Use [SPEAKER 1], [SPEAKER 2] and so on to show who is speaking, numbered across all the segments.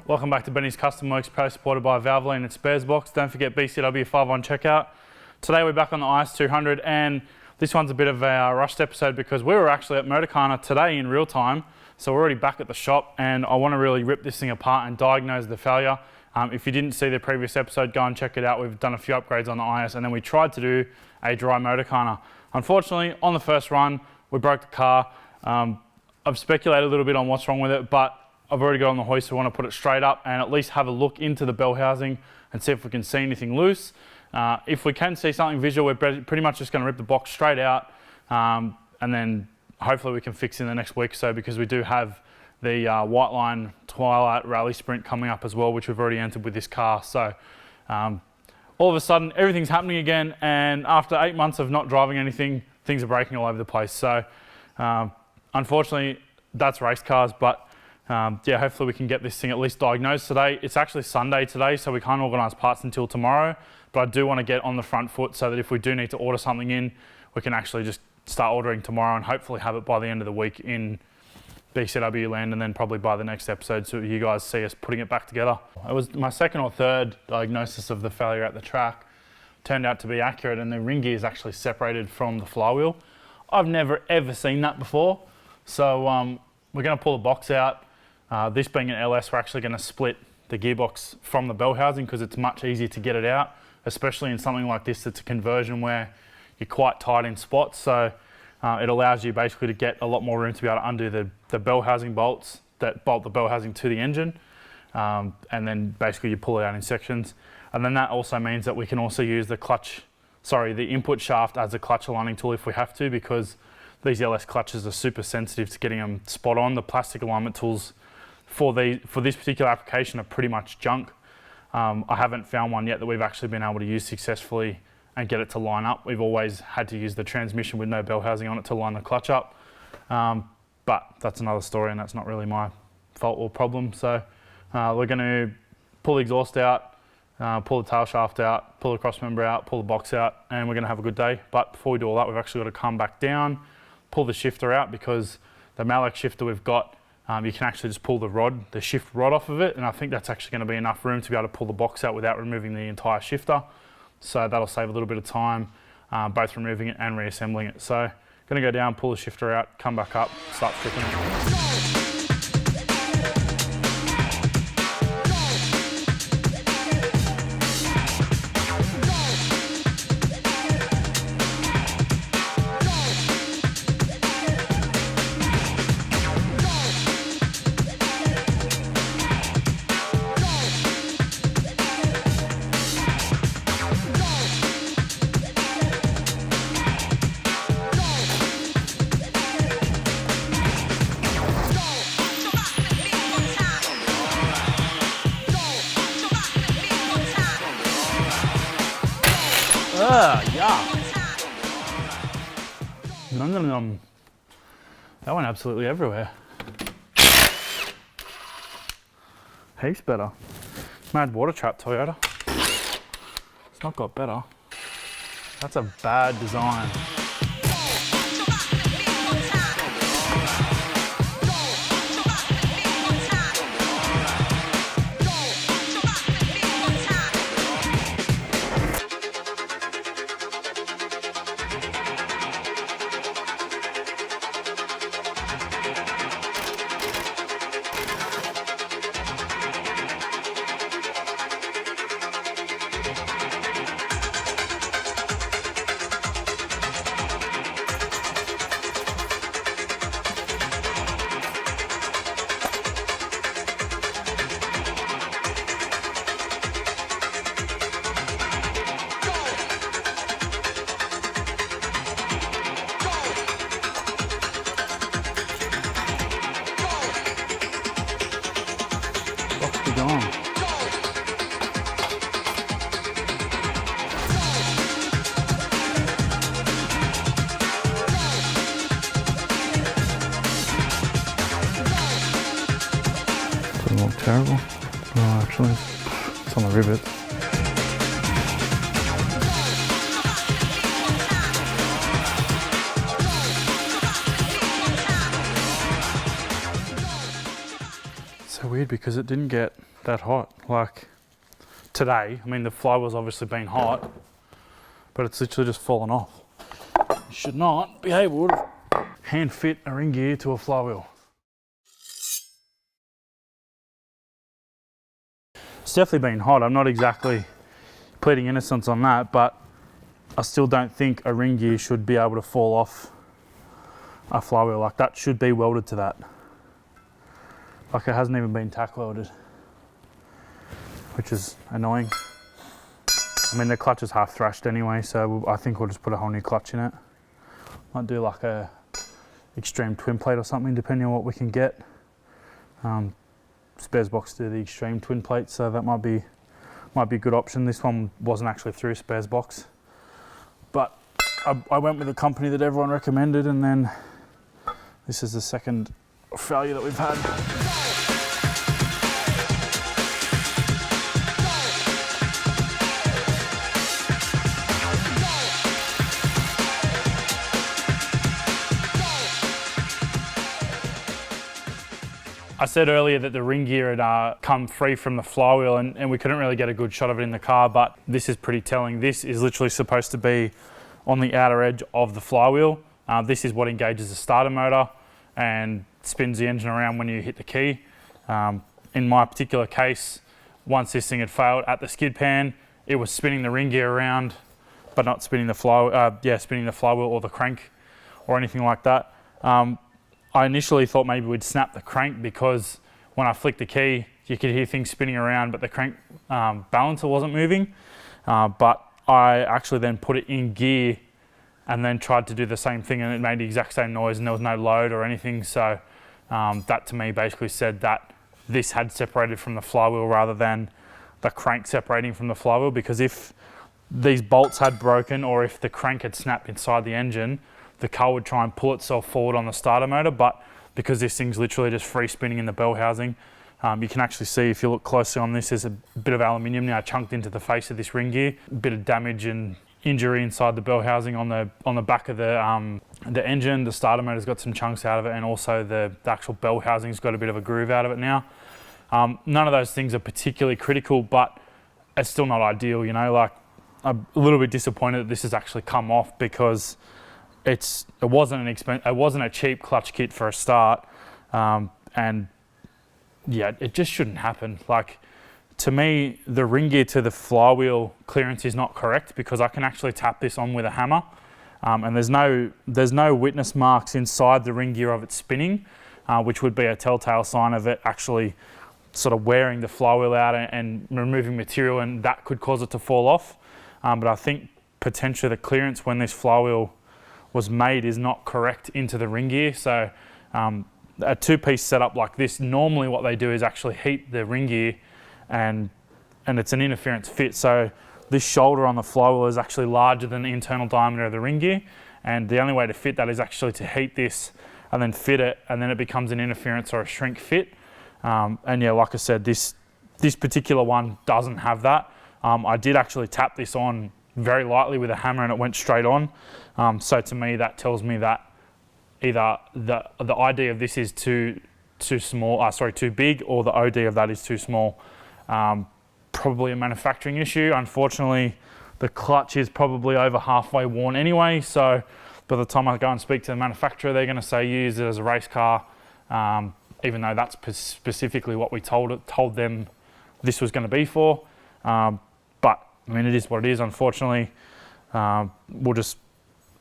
[SPEAKER 1] Welcome back to Benny's Custom Works, proud supported by Valvoline and Sparesbox. Don't forget BCW5 on checkout. Today we're back on the IS600 and this one's a bit of a rushed episode because we were actually at Motorkhana today in real time. So we're already back at the shop and I want to really rip this thing apart and diagnose the failure. If you didn't see the previous episode, go and check it out. We've done a few upgrades on the IS and then we tried to do a dry Motorkhana. Unfortunately, on the first run, we broke the car. I've speculated a little bit on what's wrong with it, but I've already got on the hoist, so I want to put it straight up and at least have a look into the bell housing and see if we can see anything loose. If we can see something visual, we're pretty much just going to rip the box straight out and then hopefully we can fix it in the next week or so, because we do have the White Line Twilight Rally Sprint coming up as well, which we've already entered with this car. So all of a sudden everything's happening again, and after 8 months of not driving anything, things are breaking all over the place. So unfortunately that's race cars, but yeah, hopefully we can get this thing at least diagnosed today. It's actually Sunday today, so we can't organise parts until tomorrow, but I do want to get on the front foot so that if we do need to order something in, we can actually just start ordering tomorrow and hopefully have it by the end of the week in BCW land, and then probably by the next episode so you guys see us putting it back together. It was my second or third diagnosis of the failure at the track. Turned out to be accurate, and the ring gear is actually separated from the flywheel. I've never ever seen that before, so we're going to pull the box out. This being an LS, we're actually going to split the gearbox from the bell housing because it's much easier to get it out, especially in something like this that's a conversion where you're quite tight in spots. So it allows you basically to get a lot more room to be able to undo the bell housing bolts that bolt the bell housing to the engine, and then basically you pull it out in sections. And then that also means that we can also use the input shaft as a clutch aligning tool if we have to, because these LS clutches are super sensitive to getting them spot on. The plastic alignment tools for this particular application are pretty much junk. I haven't found one yet that we've actually been able to use successfully and get it to line up. We've always had to use the transmission with no bell housing on it to line the clutch up. But that's another story, and that's not really my fault or problem. So we're going to pull the exhaust out, pull the tail shaft out, pull the cross member out, pull the box out, and we're going to have a good day. But before we do all that, we've actually got to come back down, pull the shifter out, because the Malek shifter we've got, you can actually just pull the shift rod off of it, and I think that's actually going to be enough room to be able to pull the box out without removing the entire shifter. So that'll save a little bit of time, both removing it and reassembling it. So going to go down, pull the shifter out, come back up, start stripping it. Yeah. That went absolutely everywhere. Heaps better. Mad water trap, Toyota. It's not got better. That's a bad design. Gone. Doesn't look terrible. No, actually, it's on the rivet. weird because it didn't get that hot. Like today, I mean the flywheel's obviously been hot, but it's literally just fallen off. You should not be able to hand fit a ring gear to a flywheel. It's definitely been hot. I'm not exactly pleading innocence on that, but I still don't think a ring gear should be able to fall off a flywheel. Like that should be welded to that. Like it hasn't even been tack welded, which is annoying. I mean, the clutch is half thrashed anyway, so I think we'll just put a whole new clutch in it. Might do like a extreme twin plate or something, depending on what we can get. Sparesbox do the extreme twin plate, so that might be a good option. This one wasn't actually through Sparesbox, but I went with the company that everyone recommended, and then this is the second failure that we've had. I said earlier that the ring gear had come free from the flywheel and we couldn't really get a good shot of it in the car, but this is pretty telling. This is literally supposed to be on the outer edge of the flywheel. This is what engages the starter motor and spins the engine around when you hit the key. In my particular case, once this thing had failed at the skid pan, it was spinning the ring gear around, but not spinning the spinning the flywheel or the crank or anything like that. I initially thought maybe we'd snap the crank because when I flicked the key, you could hear things spinning around, but the crank balancer wasn't moving. But I actually then put it in gear and then tried to do the same thing, and it made the exact same noise and there was no load or anything. So that to me basically said that this had separated from the flywheel rather than the crank separating from the flywheel, because if these bolts had broken or if the crank had snapped inside the engine, the car would try and pull itself forward on the starter motor, but because this thing's literally just free spinning in the bell housing, you can actually see, if you look closely on this, there's a bit of aluminium now chunked into the face of this ring gear. A bit of damage and injury inside the bell housing on the back of the engine. The starter motor's got some chunks out of it, and also the actual bell housing's got a bit of a groove out of it now. None of those things are particularly critical, but it's still not ideal, you know. Like, I'm a little bit disappointed that this has actually come off, because it wasn't a cheap clutch kit for a start, and yeah, it just shouldn't happen. Like, to me, the ring gear to the flywheel clearance is not correct, because I can actually tap this on with a hammer, and there's no witness marks inside the ring gear of it spinning, which would be a telltale sign of it actually sort of wearing the flywheel out and removing material, and that could cause it to fall off. But I think potentially the clearance when this flywheel was made is not correct into the ring gear. So a two-piece setup like this, normally what they do is actually heat the ring gear, and it's an interference fit. So this shoulder on the flywheel is actually larger than the internal diameter of the ring gear, and the only way to fit that is actually to heat this and then fit it, and then it becomes an interference or a shrink fit. And yeah, like I said, this particular one doesn't have that. I did actually tap this on very lightly with a hammer and it went straight on. So to me, that tells me that either the ID of this is too big, or the OD of that is too small. Probably a manufacturing issue. Unfortunately, the clutch is probably over halfway worn anyway. So by the time I go and speak to the manufacturer, they're going to say use it as a race car, even though that's specifically what we told them this was going to be for. But I mean, it is what it is. Unfortunately, we'll just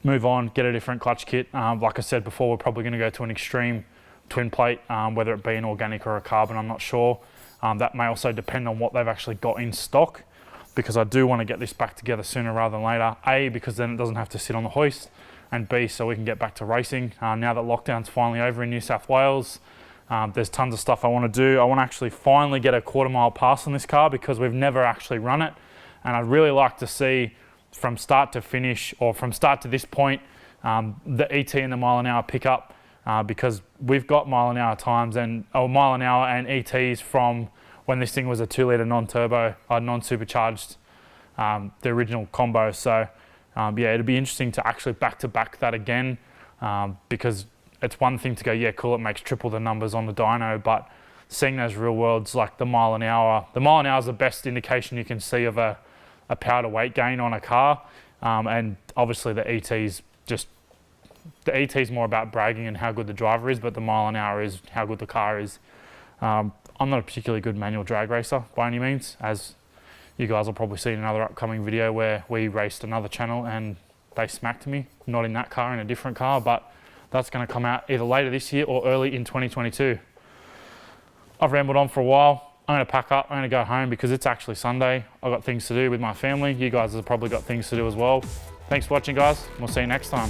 [SPEAKER 1] move on, get a different clutch kit. Like I said before, we're probably going to go to an extreme twin plate, whether it be an organic or a carbon, I'm not sure. That may also depend on what they've actually got in stock, because I do want to get this back together sooner rather than later. A, because then it doesn't have to sit on the hoist, and B, so we can get back to racing. Now that lockdown's finally over in New South Wales, there's tons of stuff I want to do. I want to actually finally get a quarter-mile pass on this car, because we've never actually run it, and I'd really like to see from start to finish, or from start to this point, the ET and the mile an hour pickup, because we've got mile an hour times mile an hour and ETs from when this thing was a 2 litre non-turbo, non-supercharged, the original combo. So yeah, it'd be interesting to actually back-to-back that again, because it's one thing to go, yeah, cool, it makes triple the numbers on the dyno, but seeing those real worlds like the mile an hour. The mile an hour is the best indication you can see of a power to weight gain on a car. And obviously the ET's more about bragging and how good the driver is, but the mile an hour is how good the car is. I'm not a particularly good manual drag racer by any means, as you guys will probably see in another upcoming video where we raced another channel and they smacked me, not in that car, in a different car, but that's going to come out either later this year or early in 2022. I've rambled on for a while. I'm going to pack up, I'm going to go home because it's actually Sunday. I've got things to do with my family. You guys have probably got things to do as well. Thanks for watching, guys. We'll see you next time.